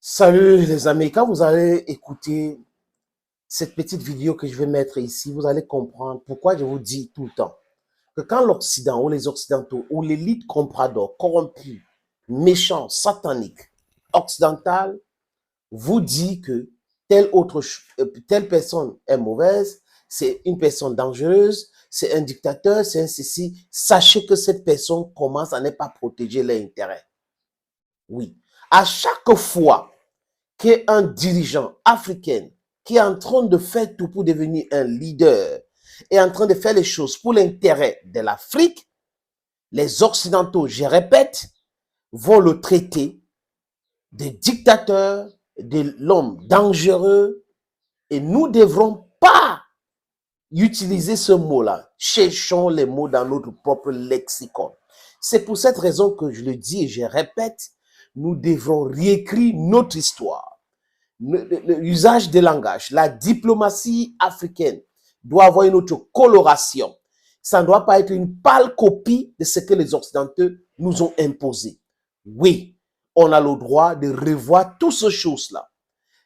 Salut les amis, quand vous allez écouter cette petite vidéo que je vais mettre ici, vous allez comprendre pourquoi je vous dis tout le temps que quand l'Occident ou les Occidentaux ou l'élite comprador, corrompue, méchant, satanique, occidentale, vous dit que telle personne est mauvaise, c'est une personne dangereuse, c'est un dictateur, c'est un ceci, sachez que cette personne commence à ne pas protéger les intérêts. Oui. À chaque fois qu'un dirigeant africain qui est en train de faire tout pour devenir un leader est en train de faire les choses pour l'intérêt de l'Afrique, les Occidentaux, je répète, vont le traiter de dictateur, de l'homme dangereux, et nous ne devrons pas utiliser ce mot-là. Cherchons les mots dans notre propre lexicon. C'est pour cette raison que je le dis et je répète, nous devrons réécrire notre histoire. L'usage des langages, la diplomatie africaine doit avoir une autre coloration. Ça ne doit pas être une pâle copie de ce que les Occidentaux nous ont imposé. Oui, on a le droit de revoir toutes ces choses-là.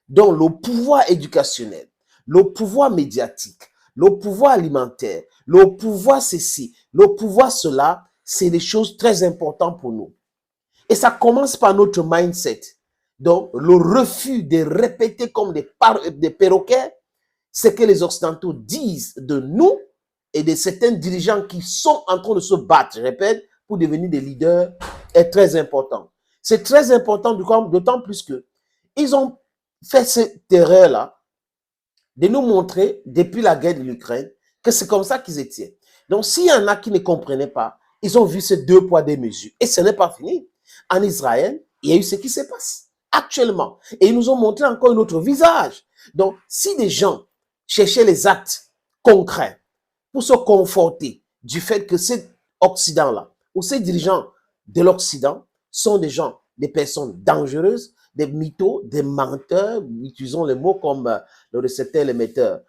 Donc, le pouvoir éducationnel, le pouvoir médiatique, le pouvoir alimentaire, le pouvoir ceci, le pouvoir cela, c'est des choses très importantes pour nous. Et ça commence par notre mindset. Donc, le refus de répéter comme des perroquets ce que les Occidentaux disent de nous et de certains dirigeants qui sont en train de se battre, je répète, pour devenir des leaders, est très important. C'est très important d'autant plus que ils ont fait cette erreur-là de nous montrer, depuis la guerre de l'Ukraine, que c'est comme ça qu'ils étaient. Donc, s'il y en a qui ne comprenaient pas, ils ont vu ces deux poids, deux mesures. Et ce n'est pas fini. En Israël, il y a eu ce qui se passe actuellement. Et ils nous ont montré encore un autre visage. Donc, si des gens cherchaient les actes concrets pour se conforter du fait que cet Occident-là, ou ces dirigeants de l'Occident, sont des gens, des personnes dangereuses, des mythos, des menteurs, utilisons les mots comme le récepteur et l'émetteur,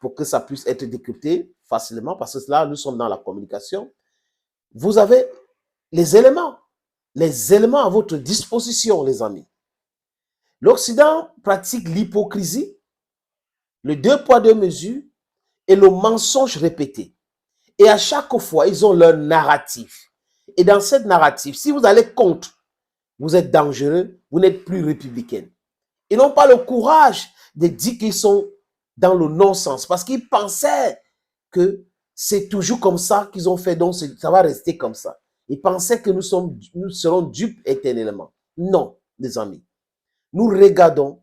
pour que ça puisse être décrypté facilement, parce que là, nous sommes dans la communication. Vous avez les éléments à votre disposition, les amis. L'Occident pratique l'hypocrisie, le deux poids, deux mesures et le mensonge répété. Et à chaque fois, ils ont leur narratif. Et dans cette narrative, si vous allez contre, vous êtes dangereux, vous n'êtes plus républicain. Ils n'ont pas le courage de dire qu'ils sont dans le non-sens parce qu'ils pensaient que c'est toujours comme ça qu'ils ont fait, donc ça va rester comme ça. Ils pensaient que nous serons dupes éternellement. Non, les amis. Nous regardons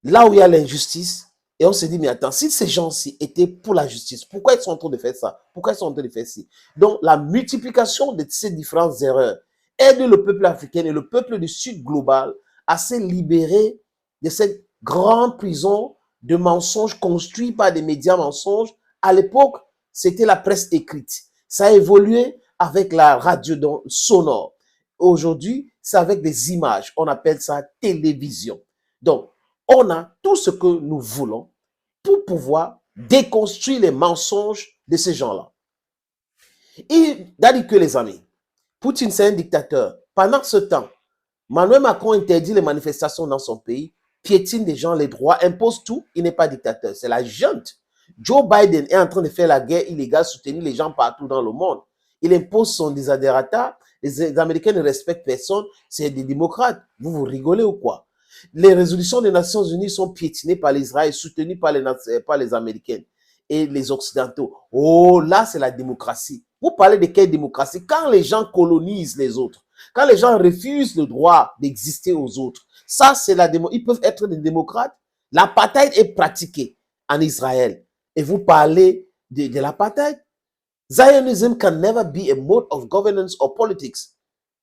là où il y a l'injustice et on se dit, mais attends, si ces gens-ci étaient pour la justice, pourquoi ils sont en train de faire ça? Pourquoi ils sont en train de faire ci? Donc, la multiplication de ces différentes erreurs aide le peuple africain et le peuple du Sud global à se libérer de cette grande prison de mensonges construits par des médias mensonges. À l'époque, c'était la presse écrite. Ça a évolué avec la radio sonore. Aujourd'hui, c'est avec des images. On appelle ça télévision. Donc, on a tout ce que nous voulons pour pouvoir déconstruire les mensonges de ces gens-là. Il a dit que les amis, Poutine c'est un dictateur. Pendant ce temps, Emmanuel Macron interdit les manifestations dans son pays, piétine des gens les droits, impose tout, il n'est pas dictateur, c'est la junte. Joe Biden est en train de faire la guerre illégale, soutenir les gens partout dans le monde. Il impose son desiderata, les Américains ne respectent personne, c'est des démocrates. Vous rigolez ou quoi? Les résolutions des Nations Unies sont piétinées par l'Israël, soutenues par les Américains et les Occidentaux. Oh, là, c'est la démocratie. Vous parlez de quelle démocratie? Quand les gens colonisent les autres, quand les gens refusent le droit d'exister aux autres, ça, c'est la démocratie. Ils peuvent être des démocrates. L'apartheid est pratiqué en Israël. Et vous parlez de l'apartheid? Zionism can never be a mode of governance or politics.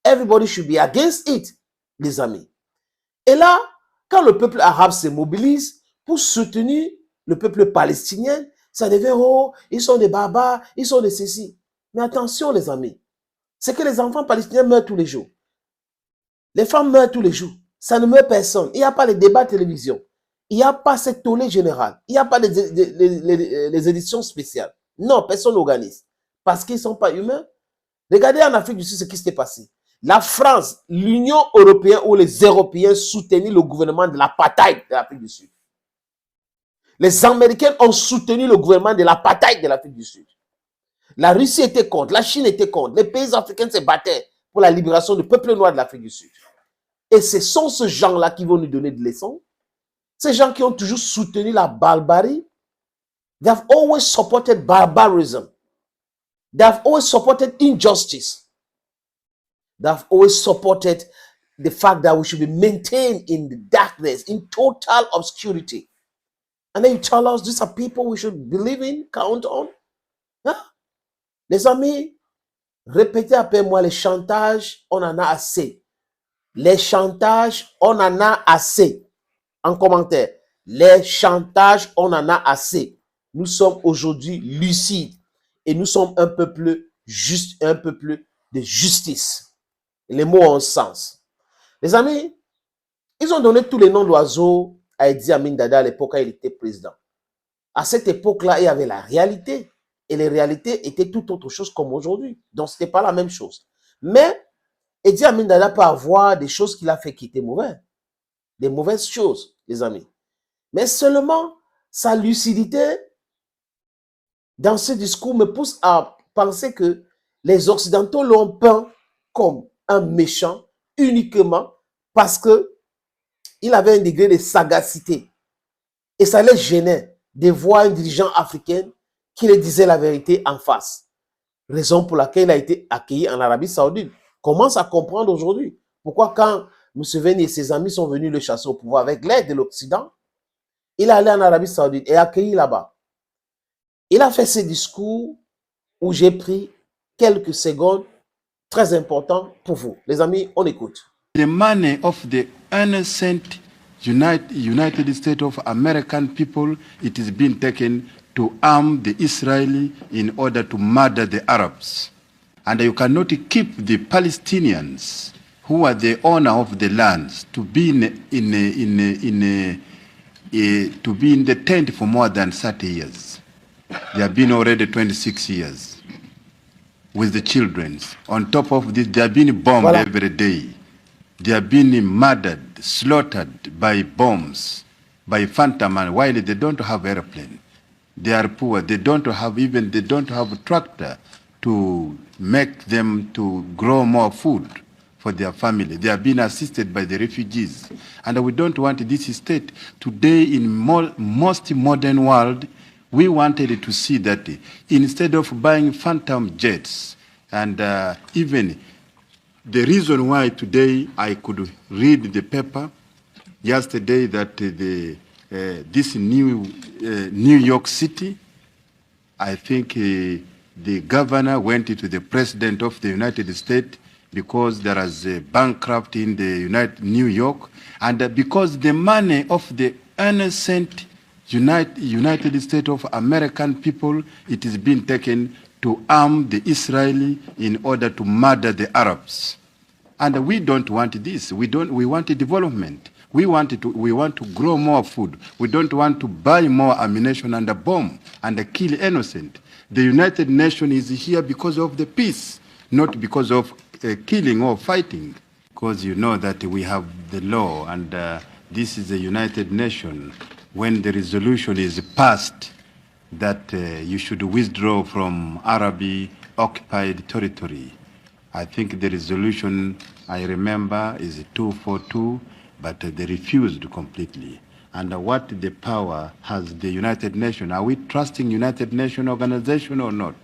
Everybody should be against it, les amis. Et là, quand le peuple arabe se mobilise pour soutenir le peuple palestinien, ça devient, oh, ils sont des barbares, ils sont des ceci. Mais attention, les amis, c'est que les enfants palestiniens meurent tous les jours. Les femmes meurent tous les jours. Ça ne meurt personne. Il n'y a pas les débats de télévision. Il n'y a pas cette tournée générale. Il n'y a pas les éditions spéciales. Non, personne n'organise. Parce qu'ils ne sont pas humains. Regardez en Afrique du Sud ce qui s'est passé. La France, l'Union européenne ou les Européens soutenaient le gouvernement de l'apartheid de l'Afrique du Sud. Les Américains ont soutenu le gouvernement de l'apartheid de l'Afrique du Sud. La Russie était contre, la Chine était contre, les pays africains se battaient pour la libération du peuple noir de l'Afrique du Sud. Et ce sont ces gens-là qui vont nous donner des leçons. Ces gens qui ont toujours soutenu la barbarie. They have always supported barbarism. They have always supported injustice. They have always supported the fact that we should be maintained in the darkness, in total obscurity. And then you tell us these are people we should believe in, count on. Hein? Les amis, répétez après moi les chantages, on en a assez. Les chantages, on en a assez. En commentaire, les chantages, on en a assez. Nous sommes aujourd'hui lucides et nous sommes un peuple juste, un peuple de justice. Les mots ont sens. Les amis, ils ont donné tous les noms d'oiseaux à Idi Amin Dada à l'époque où il était président. À cette époque-là, il y avait la réalité. Et les réalités étaient tout autre chose comme aujourd'hui. Donc, ce n'était pas la même chose. Mais Idi Amin Dada peut avoir des choses qu'il a fait qui étaient mauvaises. Des mauvaises choses, les amis. Mais seulement sa lucidité dans ce discours me pousse à penser que les Occidentaux l'ont peint comme un méchant uniquement parce que il avait un degré de sagacité. Et ça les gênait de voir un dirigeant africain qui lui disait la vérité en face. Raison pour laquelle il a été accueilli en Arabie Saoudite. Commence à comprendre aujourd'hui pourquoi quand Museveni et ses amis sont venus le chasser au pouvoir avec l'aide de l'Occident, il est allé en Arabie Saoudite et accueilli là-bas. Il a fait ce discours où j'ai pris quelques secondes très importants pour vous. Les amis, on écoute. The money of the innocent United States of American people, it is being taken to arm the Israeli in order to murder the Arabs. And you cannot keep the Palestinians, who are the owner of the lands, to be to be in the tent for more than 30 years. They have been already 26 years with the children. On top of this, they have been bombed every day. They are being murdered, slaughtered by bombs, by phantom, and while they don't have airplane. They are poor. They don't have a tractor to make them to grow more food for their family. They are being assisted by the refugees. And we don't want this state. Today, in most modern world, we wanted to see that instead of buying phantom jets and even the reason why today I could read the paper yesterday that this New York City, I think the governor went to the president of the United States because there is a bankrupt in the New York, and because the money of the innocent United States of American people, it is being taken to arm the Israeli in order to murder the Arabs. And we don't want this. We want development. We want to grow more food. We don't want to buy more ammunition and a bomb and kill innocent. The United Nations is here because of the peace, not because of killing or fighting. Because you know that we have the law, and this is the United Nations. When the resolution is passed that you should withdraw from Arab-occupied territory, I think the resolution, I remember, is 242, but they refused completely. And what the power has the United Nations? Are we trusting United Nations organization or not?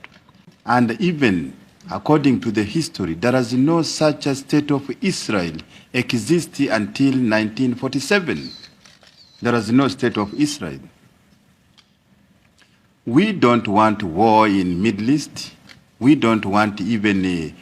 And even according to the history, there is no such a state of Israel exist until 1947. There is no state of Israel. We don't want war in Middle East. We don't want even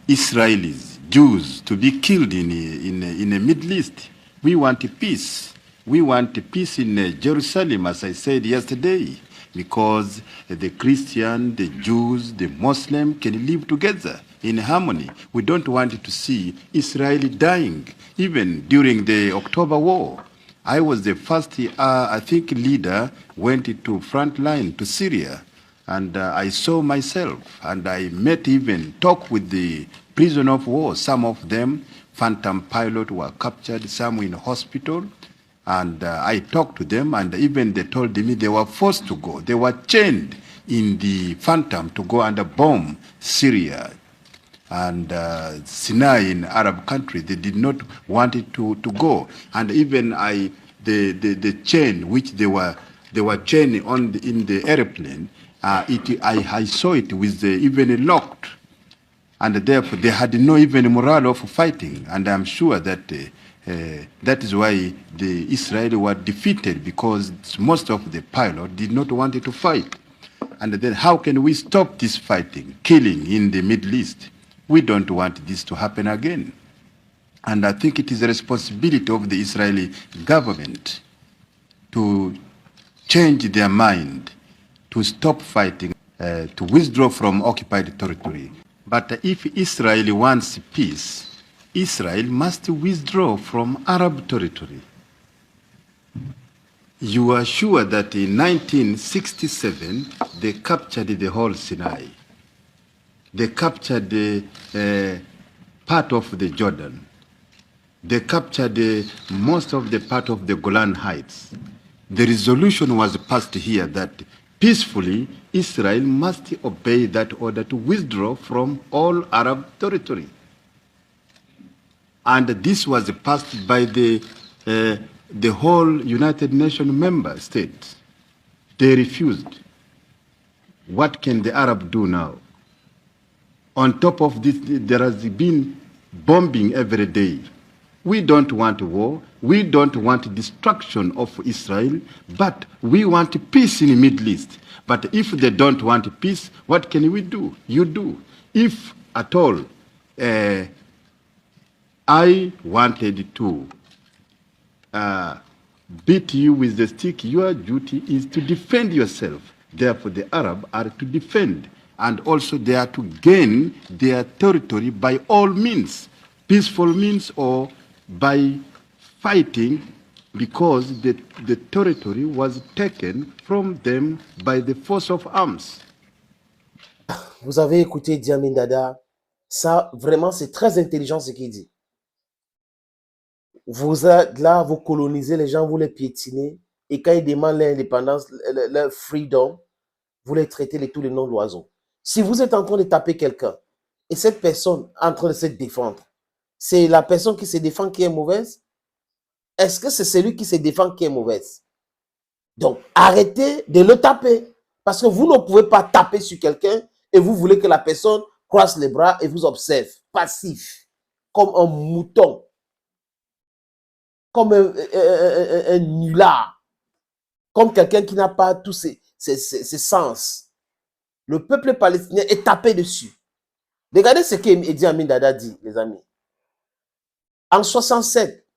Israelis, Jews, to be killed in the Middle East. We want peace. We want peace in Jerusalem, as I said yesterday, because the Christian, the Jews, the Muslim can live together in harmony. We don't want to see Israel dying, even during the October War. I was the first, I think, leader went to front line to Syria, and I saw myself, and I met even, talked with the prisoner of war. Some of them, phantom pilot, were captured, some in hospital. And I talked to them, and even they told me they were forced to go. They were chained in the phantom to go and bomb Syria and Sinai in Arab country. They did not want it to go. And even the chain which they were chained on in the airplane, I saw it with even locked. And therefore they had no even morale of fighting. And I'm sure that that is why the Israeli were defeated, because most of the pilots did not want to fight. And then how can we stop this fighting, killing in the Middle East? We don't want this to happen again. And I think it is a responsibility of the Israeli government to change their mind, to stop fighting, to withdraw from occupied territory. But if Israel wants peace, Israel must withdraw from Arab territory. You are sure that in 1967, they captured the whole Sinai. They captured part of the Jordan. They captured most of the part of the Golan Heights. The resolution was passed here that peacefully Israel must obey that order to withdraw from all Arab territory. And this was passed by the whole United Nations member states. They refused. What can the Arab do now? On top of this, there has been bombing every day. We don't want war. We don't want destruction of Israel, but we want peace in the Middle East. But if they don't want peace, what can we do? You do. If at all I wanted to beat you with the stick, your duty is to defend yourself. Therefore, the Arab are to defend, and also they are to gain their territory by all means, peaceful means or by fighting, because the territory was taken from them by the force of arms. Vous avez écouté Idi Amin Dada. Ça, vraiment, c'est très intelligent ce qu'il dit. Vous êtes là, vous colonisez les gens, vous les piétinez, et quand ils demandent l'indépendance, leur freedom, vous les traitez de tous les noms d'oiseaux. Si vous êtes en train de taper quelqu'un, et cette personne est en train de se défendre, c'est la personne qui se défend qui est mauvaise? Est-ce que c'est celui qui se défend qui est mauvaise? Donc, arrêtez de le taper. Parce que vous ne pouvez pas taper sur quelqu'un et vous voulez que la personne croise les bras et vous observe, passif, comme un mouton, comme un nulard, comme quelqu'un qui n'a pas tous ses sens. Le peuple palestinien est tapé dessus. Regardez ce qu'Idi Amin Dada dit, les amis. En 67,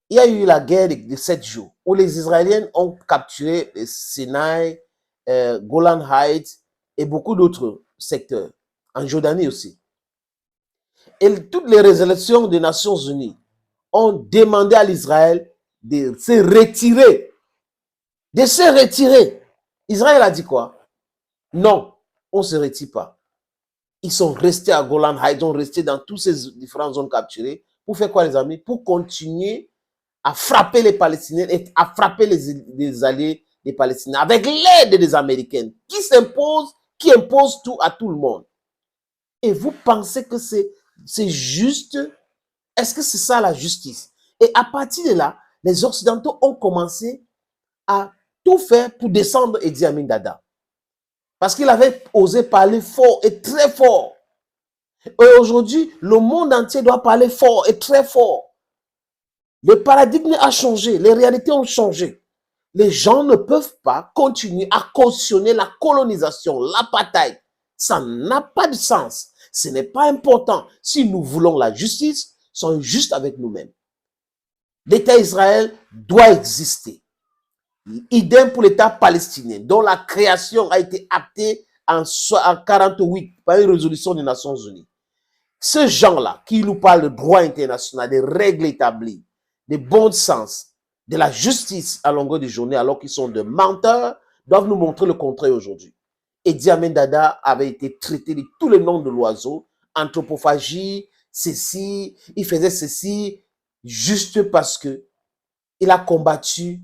il y a eu la guerre de 7 jours où les Israéliens ont capturé le Sinaï, Golan Heights et beaucoup d'autres secteurs, en Jordanie aussi. Et toutes les résolutions des Nations Unies ont demandé à l'Israël de se retirer. De se retirer. Israël a dit quoi? Non, on ne se retire pas. Ils sont restés à Golan Heights, ils sont restés dans toutes ces différentes zones capturées. Pour faire quoi, les amis? Pour continuer à frapper les Palestiniens et à frapper les alliés des Palestiniens avec l'aide des Américains qui s'imposent, qui imposent tout à tout le monde. Et vous pensez que c'est juste? Est-ce que c'est ça la justice? Et à partir de là, les Occidentaux ont commencé à tout faire pour descendre Idi Amin Dada. Parce qu'il avait osé parler fort et très fort. Et aujourd'hui, le monde entier doit parler fort et très fort. Le paradigme a changé, les réalités ont changé. Les gens ne peuvent pas continuer à cautionner la colonisation, l'apartheid. Ça n'a pas de sens. Ce n'est pas important. Si nous voulons la justice, soyons justes avec nous-mêmes. L'État Israël doit exister. Idem pour l'État palestinien, dont la création a été actée en 1948 par une résolution des Nations Unies. Ces gens-là qui nous parlent de droit international, des règles établies, de bon sens, de la justice à longueur de journée, alors qu'ils sont de menteurs, doivent nous montrer le contraire aujourd'hui. Idi Amin Dada avait été traité de tous les noms de l'oiseau anthropophagie, ceci, il faisait ceci, juste parce que il a combattu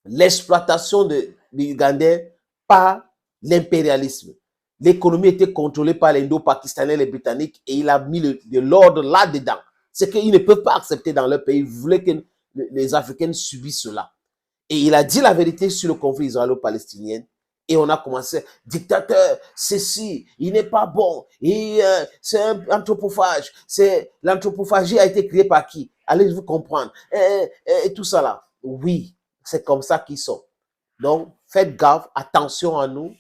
l'exploitation des Ougandais par l'impérialisme. L'économie était contrôlée par les Indo-Pakistanais, les Britanniques, et il a mis de l'ordre là-dedans. C'est qu'ils ne peuvent pas accepter dans leur pays. Ils voulaient que les Africains subissent cela. Et il a dit la vérité sur le conflit israélo-palestinien. Et on a commencé, dictateur, ceci, il n'est pas bon, c'est un anthropophage. L'anthropophagie a été créée par qui? Allez-vous comprendre. Et tout ça là. Oui, c'est comme ça qu'ils sont. Donc, faites gaffe, attention à nous.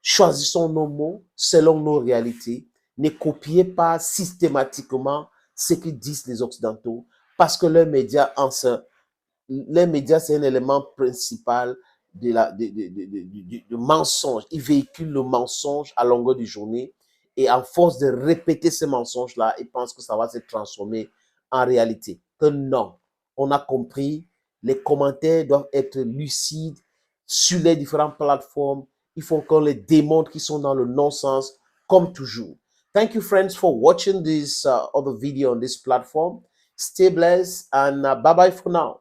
Choisissons nos mots selon nos réalités. Ne copiez pas systématiquement ce que disent les Occidentaux parce que leurs médias c'est un élément principal de mensonge. Ils véhiculent le mensonge à longueur de journée et à force de répéter ces mensonges-là, ils pensent que ça va se transformer en réalité. Que non, on a compris, les commentaires doivent être lucides sur les différentes plateformes. Il faut qu'on les démontre qu'ils sont dans le non-sens, comme toujours. Thank you, friends, for watching this other video on this platform. Stay blessed and bye-bye for now.